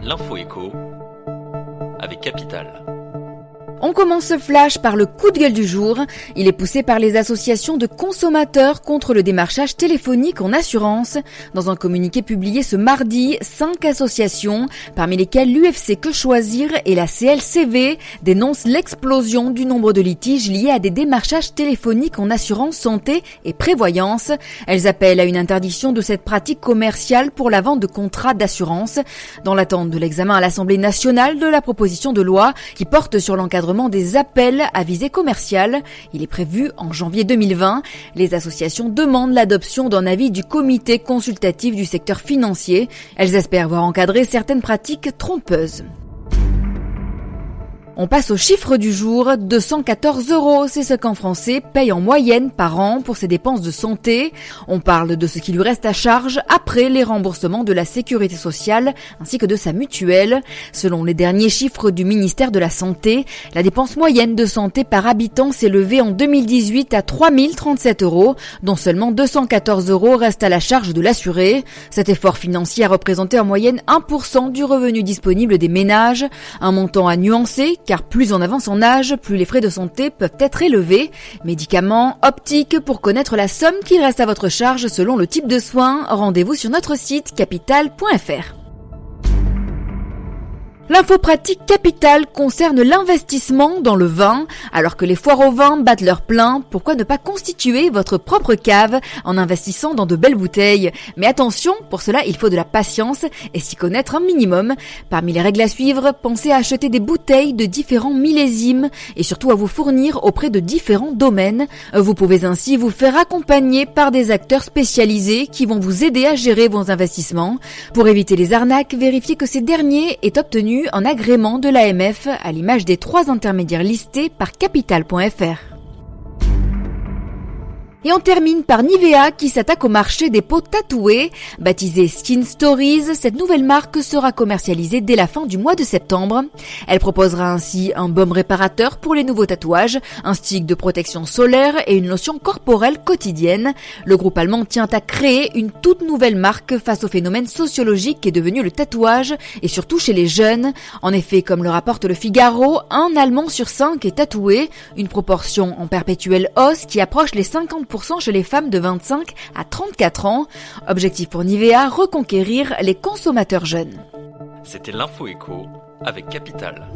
L'info écho avec Capital. On commence ce flash par le coup de gueule du jour. Il est poussé par les associations de consommateurs contre le démarchage téléphonique en assurance. Dans un communiqué publié ce mardi, 5 associations, parmi lesquelles l'UFC Que Choisir et la CLCV, dénoncent l'explosion du nombre de litiges liés à des démarchages téléphoniques en assurance santé et prévoyance. Elles appellent à une interdiction de cette pratique commerciale pour la vente de contrats d'assurance. Dans l'attente de l'examen à l'Assemblée nationale de la proposition de loi qui porte sur l'encadrement des appels à visée commerciale. Il est prévu en janvier 2020. Les associations demandent l'adoption d'un avis du comité consultatif du secteur financier. Elles espèrent voir encadrer certaines pratiques trompeuses. On passe au chiffre du jour, 214 €, c'est ce qu'un Français paye en moyenne par an pour ses dépenses de santé. On parle de ce qui lui reste à charge après les remboursements de la sécurité sociale ainsi que de sa mutuelle. Selon les derniers chiffres du ministère de la Santé, la dépense moyenne de santé par habitant s'est élevée en 2018 à 3 037 €, dont seulement 214 € restent à la charge de l'assuré. Cet effort financier a représenté en moyenne 1% du revenu disponible des ménages, un montant à nuancer car plus on avance en âge, plus les frais de santé peuvent être élevés. Médicaments, optiques, pour connaître la somme qui reste à votre charge selon le type de soins, rendez-vous sur notre site capital.fr. L'info pratique Capital concerne l'investissement dans le vin. Alors que les foires au vin battent leur plein, pourquoi ne pas constituer votre propre cave en investissant dans de belles bouteilles? Mais attention, pour cela il faut de la patience et s'y connaître un minimum. Parmi les règles à suivre, pensez à acheter des bouteilles de différents millésimes et surtout à vous fournir auprès de différents domaines. Vous pouvez ainsi vous faire accompagner par des acteurs spécialisés qui vont vous aider à gérer vos investissements. Pour éviter les arnaques, vérifiez que ces derniers aient obtenu un agrément de l'AMF à l'image des 3 intermédiaires listés par capital.fr. Et on termine par Nivea qui s'attaque au marché des peaux tatouées. Baptisée Skin Stories, cette nouvelle marque sera commercialisée dès la fin du mois de septembre. Elle proposera ainsi un baume réparateur pour les nouveaux tatouages, un stick de protection solaire et une lotion corporelle quotidienne. Le groupe allemand tient à créer une toute nouvelle marque face au phénomène sociologique qu'est devenu le tatouage et surtout chez les jeunes. En effet, comme le rapporte le Figaro, 1 Allemand sur 5 est tatoué, une proportion en perpétuelle hausse qui approche les 50% chez les femmes de 25 à 34 ans. Objectif pour Nivea, reconquérir les consommateurs jeunes. C'était l'info écho avec Capital.